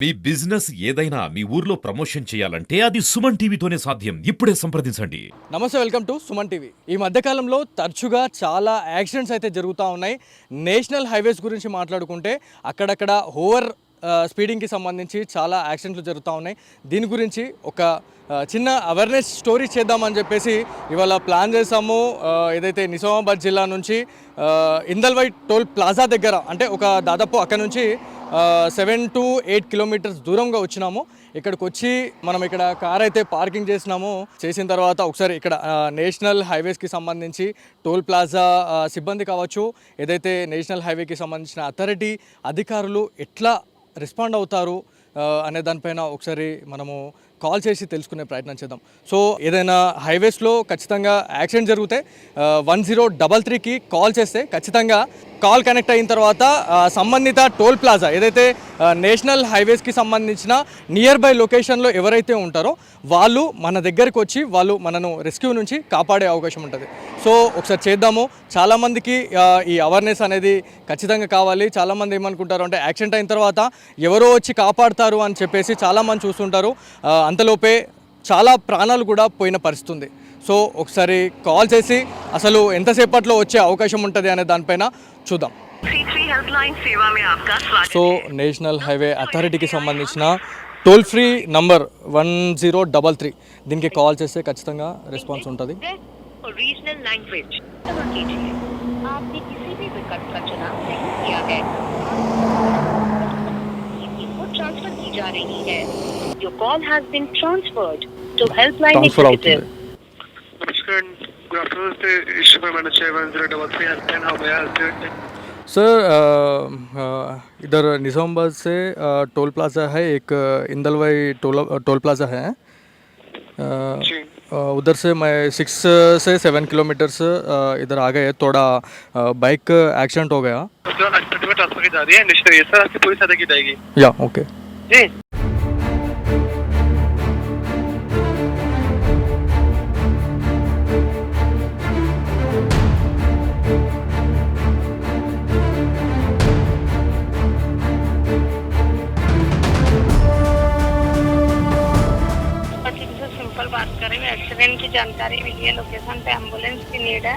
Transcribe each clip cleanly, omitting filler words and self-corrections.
మీ business ఏదైనా మీ ఊర్లో promotion చేయాలంటే అది సుమన్ టీవీతోనే సాధ్యం. ఇప్పుడే సంప్రదించండి. నమస్తే, వెల్కమ్ టు సుమన్ టీవీ. ఈ మధ్యకాలంలో తరచుగా చాలా యాక్సిడెంట్స్ అయితే జరుగుతూ ఉన్నాయి. నేషనల్ హైవేస్ గురించి మాట్లాడుకుంటే అక్కడక్కడ ఓవర్ స్పీడింగ్కి సంబంధించి చాలా యాక్సిడెంట్లు జరుగుతూ ఉన్నాయి. దీని గురించి ఒక చిన్న అవేర్నెస్ స్టోరీ చేద్దామని చెప్పేసి ఇవాళ ప్లాన్ చేసాము. ఏదైతే నిజామాబాద్ జిల్లా నుంచి ఇందల్వై టోల్ ప్లాజా దగ్గర, అంటే ఒక దాదాపు అక్కడ నుంచి 7 to 8 కిలోమీటర్స్ దూరంగా వచ్చినాము. ఇక్కడికి వచ్చి మనం ఇక్కడ కార్ అయితే పార్కింగ్ చేసిన తర్వాత ఒకసారి ఇక్కడ నేషనల్ హైవేస్కి సంబంధించి టోల్ ప్లాజా సిబ్బంది కావచ్చు, ఏదైతే నేషనల్ హైవేకి సంబంధించిన అథారిటీ అధికారులు ఎట్లా రెస్పాండ్ అవుతారు అనే దానిపైన ఒకసారి మనము కాల్ చేసి తెలుసుకునే ప్రయత్నం చేద్దాం. సో ఏదైనా హైవేస్లో ఖచ్చితంగా యాక్సిడెంట్ జరిగితే 1033కి కాల్ చేస్తే ఖచ్చితంగా కాల్ కనెక్ట్ అయిన తర్వాత సంబంధిత టోల్ ప్లాజా, ఏదైతే నేషనల్ హైవేస్కి సంబంధించిన నియర్ బై లొకేషన్లో ఎవరైతే ఉంటారో వాళ్ళు మన దగ్గరికి వచ్చి వాళ్ళు మనను రెస్క్యూ నుంచి కాపాడే అవకాశం ఉంటుంది. సో ఒకసారి చేద్దాము. చాలామందికి ఈ అవేర్నెస్ అనేది ఖచ్చితంగా కావాలి. చాలామంది ఏమనుకుంటారు అంటే యాక్సిడెంట్ అయిన తర్వాత ఎవరో వచ్చి కాపాడుతారు అని చెప్పేసి చాలామంది చూస్తుంటారు. అంతలోపే చాలా ప్రాణాలు కూడా పోయిన పరిస్థితి ఉంది. సో ఒకసారి కాల్ చేసి అసలు ఎంతసేపట్లో వచ్చే అవకాశం ఉంటుంది అనే దానిపైన చూద్దాం. సో నేషనల్ హైవే అథారిటీకి సంబంధించిన టోల్ ఫ్రీ నంబర్ 1033, దీనికి కాల్ చేస్తే ఖచ్చితంగా రెస్పాన్స్ ఉంటుంది. ट्रांसफर की जा रही है. Your call has been transferred to helpline executive. नमस्कार, गुड आफ्टरनून से इशू पे मैंने 1033 helpline how may I help you? Sir इधर निज़ामाबाद से टोल प्लाज़ा है, एक इंदलवाई टोल प्लाज़ा है. उधर से मैं 6 से 7 किलोमीटर्स इधर आ गए. थोड़ा बाइक एक्सीडेंट हो गया. ट्रांसफर की जा रही है निश्चय सर, आपकी पूरी सहायता की जाएगी. या ओके जी. सिंपल बात करें, एक्सीडेंट की जानकारी मिली है, लोकेशन पे एम्बुलेंस की नीड है.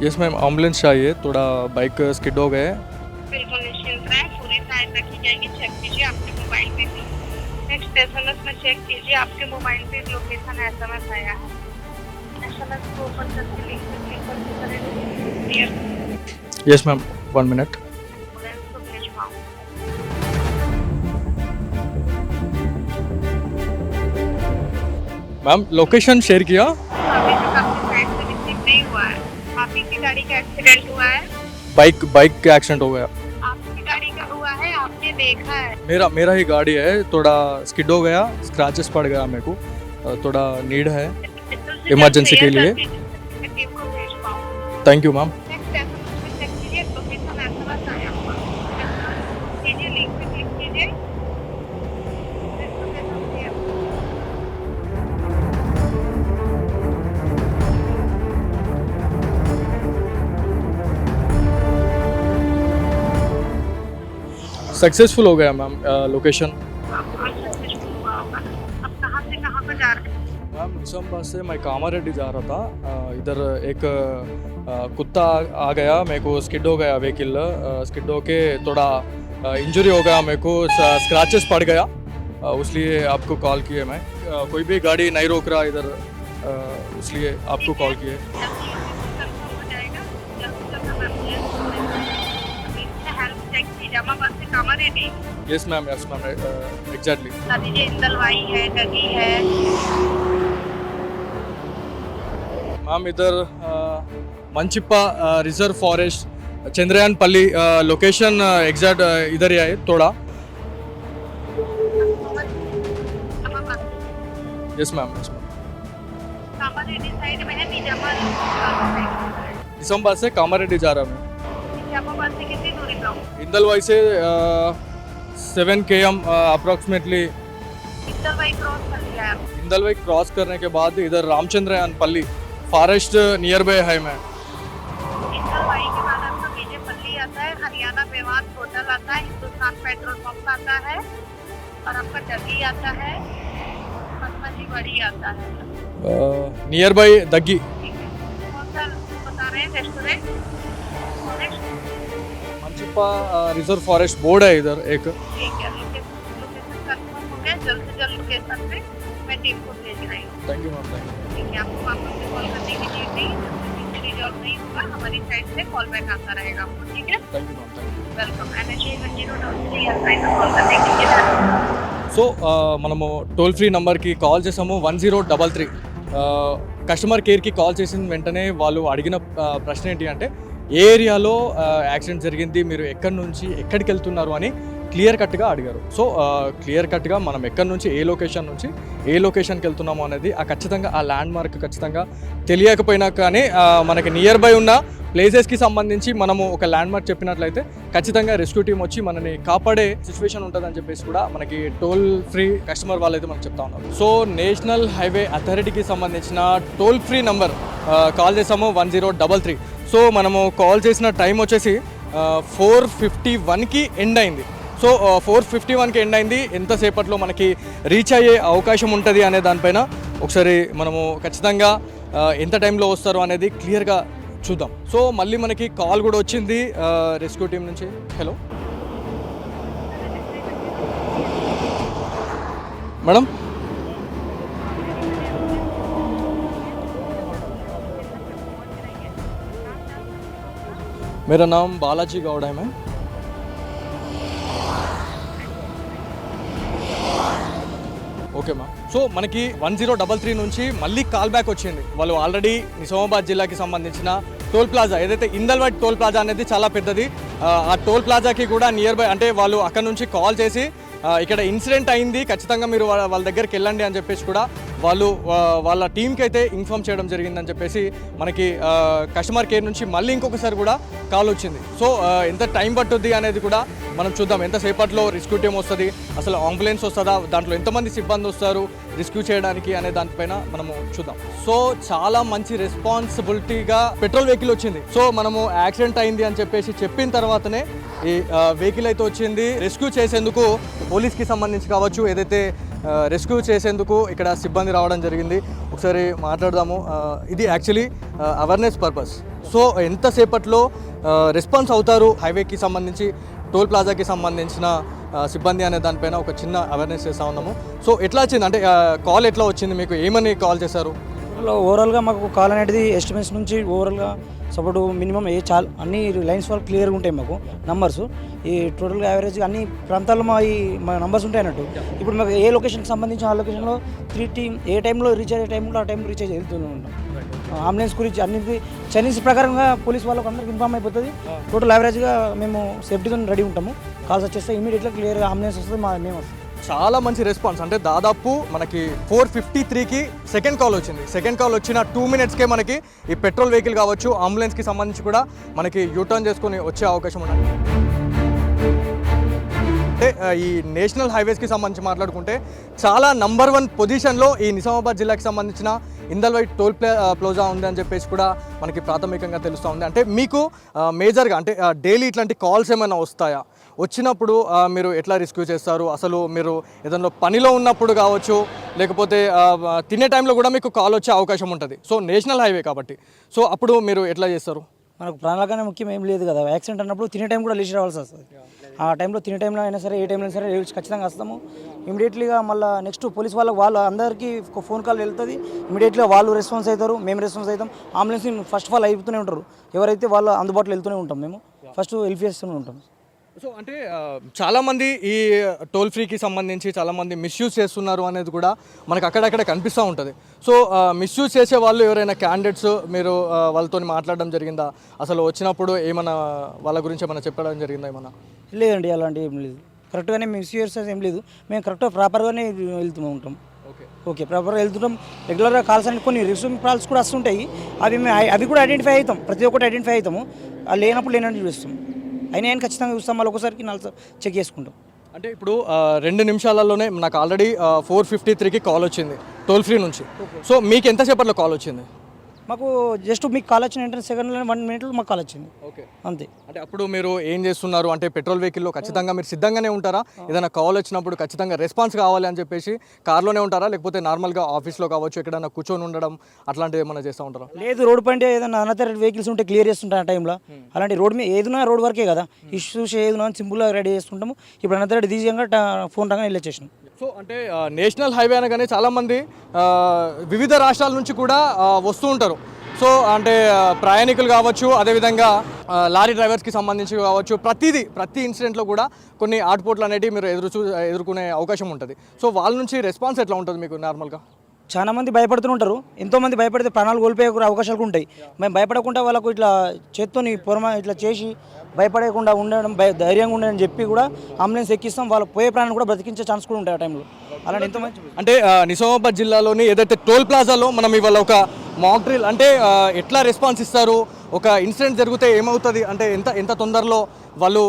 यस मैम, एम्बुलेंस चाहिए. थोड़ा बाइक स्किड हो गए. बिल्कुल निश्चिंत रहें, पूरी सहायता की जाएगी. चेक कीजिए आपके मोबाइल पे भी. नेक्स्ट एसएमएस में चेक कीजिए आपके मोबाइल पे लोकेशन एसएमएस आया है. एसएमएस को ओपन करके लिंक पे क्लिक करके करें. Yes ma'am, 1 minute. एम्बुलेंस को भेजवाऊं. मैम लोकेशन शेयर किया. अभी तक आपकी साइड से रिसीव नहीं हुआ है. आप ही की गाड़ी का एक्सीडेंट हुआ है. बाइक का एक्सीडेंट हो गया. आपकी गाड़ी का हुआ है, आपने देखा है. मेरा ही गाड़ी है. थोड़ा स्किड हो गया, स्क्रैचेस पड़ गया मेरे को. थोड़ा नीड है इमरजेंसी के लिए. टीम को भेजवाऊं. Thank you ma'am. Next SMS में चेक कीजिए, लोकेशन एसएमएस आया हुआ है. कीजिए, लिंक पे क्लिक कीजिए. सक्सेसफुल हो गया मैम लोकेशन. अब कहाँ से कहाँ पर जा रहे हैं? मैम निज़ामाबाद से मैं कामारेड्डी जा रहा था. इधर एक कुत्ता आ गया, मेरे को स्किड हो गया व्हीकल. स्किड होके थोड़ा इंजरी हो गया मेरे को, स्क्रैचेस पड़ गया. इसलिए आपको कॉल किए मैं. कोई भी गाड़ी नहीं रोक रहा इधर, इसलिए आपको कॉल किए. कंफर्म हो जाएगा. जल्द से जल्द हेल्प चेक कीजिए. निजामाबाद से कामारेड्डी. Yes ma'am exactly. बता दीजिए, इंदलवाई है, डगी है. मैम इधर मंचिप्पा रिजर्व फॉरेस्ट, चंद्रयानपल्ली लोकेशन एग्जैक्ट इधर ही है थोड़ा. यस मैम कामारेड्डी साइड में है. निजामाबाद निज़ामाबाद से कामारेड्डी जा रहा हूँ. निजामाबाद से कितनी दूरी पे हो? इंदलवाई से 7 km अप्रॉक्सीमेटली. इंदलवाई क्रॉस कर लिया है. इंदलवाई क्रॉस करने के बाद इधर रामचंद्रयानपल्ली फॉरेस्ट नियर बाय है. मैं इंदलवाई के बाद आपका विजयपल्ली आता है, हरियाणा मेवात होटल आता है, हिंदुस्तान खान पेट्रोल पंप आता है और आपका डगी आता है, मसमजी बड़ी आता है। नियर बाय दग्गी। ठीक है, कौन सा बता रहे हैं restaurant? Manchippa reserve forest board है इधर एक। ठीक है, लोकेशन कंफर्म हो गया, जल्द से जल्द लोकेशन पे मैं टीम को भेज रही हूँ। Thank you ma'am, thank you. ठीक है, आपको वापस से कॉल करने की नीड नहीं, रिजॉल्व नहीं होगा, हमारी साइड से कॉल बैक आता रहेगा आपको। ठीक है, thank you ma'am, thank you. Welcome. Call करने के लिए సో మనము టోల్ ఫ్రీ నెంబర్కి కాల్ చేసాము 1033. కస్టమర్ కేర్కి కాల్ చేసిన వెంటనే వాళ్ళు అడిగిన ప్రశ్న ఏంటి అంటే ఏ ఏరియాలో యాక్సిడెంట్ జరిగింది, మీరు ఎక్కడి నుంచి ఎక్కడికి వెళ్తున్నారు అని క్లియర్ కట్గా అడిగారు. సో క్లియర్ కట్గా మనం ఎక్కడి నుంచి ఏ లొకేషన్కి వెళ్తున్నాము అనేది ఖచ్చితంగా ఆ ల్యాండ్ మార్క్ ఖచ్చితంగా తెలియకపోయినా కానీ మనకి నియర్ బై ఉన్న ప్లేసెస్కి సంబంధించి మనము ఒక ల్యాండ్ మార్క్ చెప్పినట్లయితే ఖచ్చితంగా రెస్క్యూ టీం వచ్చి మనని కాపాడే సిచ్యువేషన్ ఉంటుందని చెప్పేసి కూడా మనకి టోల్ ఫ్రీ కస్టమర్ వాళ్ళైతే మనకు చెప్తా ఉన్నారు. సో నేషనల్ హైవే అథారిటీకి సంబంధించిన టోల్ ఫ్రీ నెంబర్ కాల్ చేసాము 1033. సో మనము కాల్ చేసిన టైం వచ్చేసి 4:51కి ఎండ్ అయింది. సో 4:51కి ఎండ్ అయింది. ఎంతసేపట్లో మనకి రీచ్ అయ్యే అవకాశం ఉంటుంది అనే దానిపైన ఒకసారి మనము ఖచ్చితంగా ఎంత టైంలో వస్తారు అనేది క్లియర్గా చూద్దాం. సో మళ్ళీ మనకి కాల్ కూడా వచ్చింది రెస్క్యూ టీం నుంచి. హలో మేడం, मेरा नाम बालाजी गौड़ है मैम. Okay ma'am. సో మనకి 1033 నుంచి మళ్ళీ కాల్ బ్యాక్ వచ్చింది. వాళ్ళు ఆల్రెడీ నిజామాబాద్ జిల్లాకి సంబంధించిన టోల్ ప్లాజా ఏదైతే ఇందల్వాడ్ టోల్ ప్లాజా అనేది చాలా పెద్దది. ఆ టోల్ ప్లాజాకి కూడా నియర్ బై అంటే వాళ్ళు అక్కడ నుంచి కాల్ చేసి ఇక్కడ ఇన్సిడెంట్ అయింది, ఖచ్చితంగా మీరు వాళ్ళ దగ్గరికి వెళ్ళండి అని చెప్పేసి కూడా వాళ్ళు వాళ్ళ టీంకి అయితే ఇన్ఫామ్ చేయడం జరిగిందని చెప్పేసి మనకి కస్టమర్ కేర్ నుంచి మళ్ళీ ఇంకొకసారి కూడా కాల్ వచ్చింది. సో ఎంత టైం పట్టుద్ది అనేది కూడా మనం చూద్దాం. ఎంతసేపట్లో రెస్క్యూ టీం వస్తుంది, అసలు అంబులెన్స్ వస్తుందా, దాంట్లో ఎంతమంది సిబ్బంది వస్తారు రెస్క్యూ చేయడానికి అనే దానిపైన మనము చూద్దాం. సో చాలా మంచి రెస్పాన్సిబిలిటీగా పెట్రోల్ వెహికల్ వచ్చింది. సో మనము యాక్సిడెంట్ అయింది అని చెప్పేసి చెప్పిన తర్వాతనే ఈ వెహికల్ అయితే వచ్చింది. రెస్క్యూ చేసేందుకు పోలీస్కి సంబంధించి కావచ్చు, ఏదైతే రెస్క్యూ చేసేందుకు ఇక్కడ సిబ్బంది రావడం జరిగింది. ఒకసారి మాట్లాడదాము. ఇది యాక్చువల్లీ అవేర్నెస్ పర్పస్. సో ఎంతసేపట్లో రెస్పాన్స్ అవుతారు హైవేకి సంబంధించి, టోల్ ప్లాజాకి సంబంధించిన సిబ్బంది అనే దానిపైన ఒక చిన్న అవేర్నెస్ చేస్తూ ఉన్నాము. సో ఎట్లా వచ్చింది అంటే కాల్ ఎట్లా వచ్చింది, మీకు ఏమని కాల్ చేశారు? ఓవరాల్గా మాకు కాల్ అనేది ఎస్టిమేట్స్ నుంచి ఓవరాల్గా సపోర్టు మినిమం అన్ని లైన్స్ వాళ్ళు క్లియర్గా ఉంటాయి మాకు నంబర్స్. ఈ టోటల్గా యావరేజ్గా అన్ని ప్రాంతాల్లో మా నంబర్స్ ఉంటాయి అన్నట్టు. ఇప్పుడు మాకు ఏ లొకేషన్కి సంబంధించి ఆ లొకేషన్లో 3 టీమ్ ఏ టైంలో రీచ్ అయ్యే టైంలో ఆ టైంలో రీచ్ అయ్యి వెళ్తూనే ఉంటాం. అంబులెన్స్ గురించి అన్నింటి చైనీస్ ప్రకారంగా పోలీస్ వాళ్ళకి అందరికి ఇన్ఫార్మ్ అయిపోతుంది. టోటల్ యావరేజ్గా మేము సేఫ్టీతో రెడీ ఉంటాము. కాల్స్ వచ్చేస్తే ఇమీడియట్గా క్లియర్గా అంబులెన్స్ వస్తుంది, మేము వస్తాం. చాలా మంచి రెస్పాన్స్. అంటే దాదాపు మనకి 4:53కి సెకండ్ కాల్ వచ్చింది. సెకండ్ కాల్ వచ్చిన 2 మినిట్స్కే మనకి ఈ పెట్రోల్ వెహికల్ కావచ్చు, అంబులెన్స్కి సంబంధించి కూడా మనకి యూటర్న్ చేసుకొని వచ్చే అవకాశం ఉన్నది. అంటే ఈ నేషనల్ హైవేస్కి సంబంధించి మాట్లాడుకుంటే చాలా నంబర్ 1 పొజిషన్లో ఈ నిజామాబాద్ జిల్లాకి సంబంధించిన ఇందల్వాడ్ టోల్ ప్లాజా ఉంది అని చెప్పేసి కూడా మనకి ప్రాథమికంగా తెలుస్తూ ఉంది. అంటే మీకు మేజర్గా అంటే డైలీ ఇట్లాంటి కాల్స్ ఏమైనా వస్తాయా? వచ్చినప్పుడు మీరు ఎట్లా రెస్క్యూ చేస్తారు? అసలు మీరు ఏదైనా పనిలో ఉన్నప్పుడు కావచ్చు, లేకపోతే తినే టైంలో కూడా మీకు కాల్ వచ్చే అవకాశం ఉంటుంది. సో నేషనల్ హైవే కాబట్టి సో అప్పుడు మీరు ఎట్లా చేస్తారు? మనకు ప్రాణాలకన్నా ముఖ్యం ఏం లేదు కదా. యాక్సిడెంట్ అన్నప్పుడు తినే టైం కూడా లేచి రావాల్సి వస్తుంది. ఆ టైంలో తినే టైంలో అయినా సరే, ఏ టైంలో అయినా సరే ఖచ్చితంగా వస్తాము. ఇమీడియట్లీగా మళ్ళీ నెక్స్ట్ పోలీస్ వాళ్ళు అందరికీ ఫోన్ కాల్ వెళ్తుంది. ఇమీడియట్గా వాళ్ళు రెస్పాన్స్ అవుతారు, మేము రెస్పాన్స్ అవుతాం. అంబులెన్స్ ఫస్ట్ ఆఫ్ ఆల్ అయిపోతూనే ఉంటారు. ఎవరైతే వాళ్ళు అందుబాటులో వెళ్తూనే ఉంటాం, మేము ఫస్ట్ హెల్ప్ చేస్తూనే ఉంటాం. సో అంటే చాలామంది ఈ టోల్ ఫ్రీకి సంబంధించి చాలామంది మిస్యూజ్ చేస్తున్నారు అనేది కూడా మనకు అక్కడక్కడ కనిపిస్తూ ఉంటుంది. సో మిస్యూజ్ చేసే వాళ్ళు ఎవరైనా క్యాండిడేట్స్ మీరు వాళ్ళతో మాట్లాడడం జరిగిందా? అసలు వచ్చినప్పుడు ఏమైనా వాళ్ళ గురించి ఏమైనా చెప్పడం జరిగిందా? ఏమన్నా లేదండి, అలాంటి ఏం లేదు. కరెక్ట్గానే మిస్యూజ్ ఏం లేదు. మేము కరెక్ట్గా ప్రాపర్గానే వెళ్తూ ఉంటాం. ఓకే ప్రాపర్గా వెళ్తుంటాం. రెగ్యులర్గా కాల్స్ అంటే కొన్ని రిసీవింగ్ కాల్స్ కూడా వస్తుంటాయి. అవి కూడా ఐడెంటిఫై అవుతాం. ప్రతి ఒక్కటి ఐడెంటిఫై అవుతాము. లేనప్పుడు లేనట్టు చూస్తాం. అయినా ఖచ్చితంగా చూస్తాం. మళ్ళీ ఒకసారికి 4 చెక్ చేసుకుంటాం. అంటే ఇప్పుడు 2 నిమిషాలలోనే నాకు ఆల్రెడీ 4:53కి కాల్ వచ్చింది టోల్ ఫ్రీ నుంచి. సో మీకు ఎంతసేపట్లో కాల్ వచ్చింది? మాకు జస్ట్ మీకు కాల్ వచ్చిన వెంటనే సెకండ్లో 1 మినిట్లో మాకు కాల్ వచ్చింది ఓకే. అంతే. అంటే అప్పుడు మీరు ఏం చేస్తున్నారు అంటే పెట్రోల్ వెహికల్లో ఖచ్చితంగా మీరు సిద్ధంగానే ఉంటారా? ఏదైనా కాల్ వచ్చినప్పుడు ఖచ్చితంగా రెస్పాన్స్ కావాలి అని చెప్పేసి కార్లోనే ఉంటారా, లేకపోతే నార్మల్గా ఆఫీస్లో కావచ్చు ఎక్కడైనా కూర్చొని ఉండడం అట్లాంటివి ఏమైనా చేస్తూ ఉంటారా? లేదు, రోడ్ పైన ఏదైనా అనదర్ వెహికల్స్ ఉంటే క్లియర్ చేస్తుంటాను ఆ టైంలో. అలాంటి రోడ్ మీద ఏదైనా రోడ్ వరకే కదా ఇష్యూస్ ఏదైనా సింపుల్గా రెడీ చేసుకుంటాము. ఇప్పుడు అనదర్ ఈజీగా ఫోన్ రాగానే వెళ్ళొచ్చేసాను. సో అంటే నేషనల్ హైవే అనగానే చాలామంది వివిధ రాష్ట్రాల నుంచి కూడా వస్తూ ఉంటారు. సో అంటే ప్రయాణికులు కావచ్చు, అదేవిధంగా లారీ డ్రైవర్స్కి సంబంధించి కావచ్చు, ప్రతి ఇన్సిడెంట్లో కూడా కొన్ని ఆటుపోట్లు అనేటివి మీరు ఎదుర్కొనే అవకాశం ఉంటుంది. సో వాళ్ళ నుంచి రెస్పాన్స్ ఎట్లా ఉంటుంది మీకు నార్మల్గా? చాలా మంది భయపడుతుంటారు. ఎంతోమంది భయపడితే ప్రాణాలు కోల్పోయే అవకాశాలు కూడా ఉంటాయి. మేము భయపడకుండా వాళ్ళకు ఇట్లా చేత్తోని ఇట్లా చేసి భయపడకుండా ఉండడం, ధైర్యంగా ఉండడం చెప్పి కూడా అంబులెన్స్ ఎక్కిస్తాం. వాళ్ళ పోయే ప్రాణాన్ని కూడా బ్రతికించే ఛాన్స్ కూడా ఉంటాయి ఆ టైంలో. అలాంటి ఎంతోమంది అంటే నిజామాబాద్ జిల్లాలోని ఏదైతే టోల్ ప్లాజాలో మనం ఇవాళ ఒక మాక్ డ్రిల్ అంటే ఎట్లా రెస్పాన్స్ ఇస్తారు, ఒక ఇన్సిడెంట్ జరిగితే ఏమవుతుంది అంటే ఎంత తొందరలో వాళ్ళు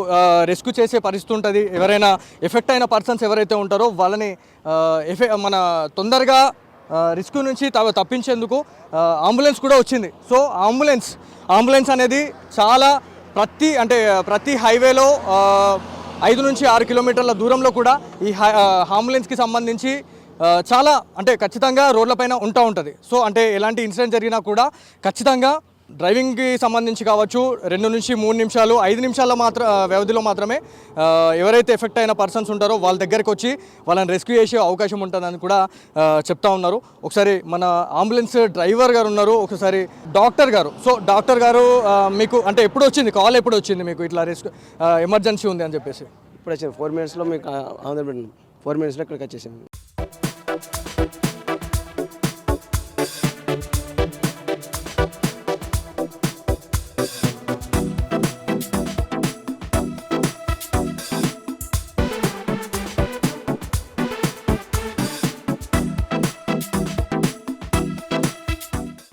రెస్క్యూ చేసే పరిస్థితి ఉంటుంది, ఎవరైనా ఎఫెక్ట్ అయిన పర్సన్స్ ఎవరైతే ఉంటారో వాళ్ళని మన తొందరగా రిస్క్ నుంచి తప్పించేందుకు అంబులెన్స్ కూడా వచ్చింది. సో అంబులెన్స్ అనేది చాలా ప్రతి హైవేలో 5 నుంచి 6 కిలోమీటర్ల దూరంలో కూడా ఈ అంబులెన్స్కి సంబంధించి చాలా అంటే ఖచ్చితంగా రోడ్లపైన ఉంటుంది. సో అంటే ఎలాంటి ఇన్సిడెంట్ జరిగినా కూడా ఖచ్చితంగా డ్రైవింగ్కి సంబంధించి కావచ్చు 2 నుంచి 3 నిమిషాలు 5 నిమిషాల వ్యవధిలో మాత్రమే ఎవరైతే ఎఫెక్ట్ అయిన పర్సన్స్ ఉంటారో వాళ్ళ దగ్గరికి వచ్చి వాళ్ళని రెస్క్యూ చేసే అవకాశం ఉంటుందని కూడా చెప్తా ఉన్నారు. ఒకసారి మన అంబులెన్స్ డ్రైవర్ గారు ఉన్నారు, ఒకసారి డాక్టర్ గారు. సో డాక్టర్ గారు మీకు అంటే ఎప్పుడు వచ్చింది కాల్, ఎప్పుడు వచ్చింది మీకు ఇట్లా ఎమర్జెన్సీ ఉంది అని చెప్పేసి? ఇప్పుడు వచ్చాను 4 మినిట్స్లో మీకు 4 మినిట్స్లో ఇక్కడికి వచ్చేసాను.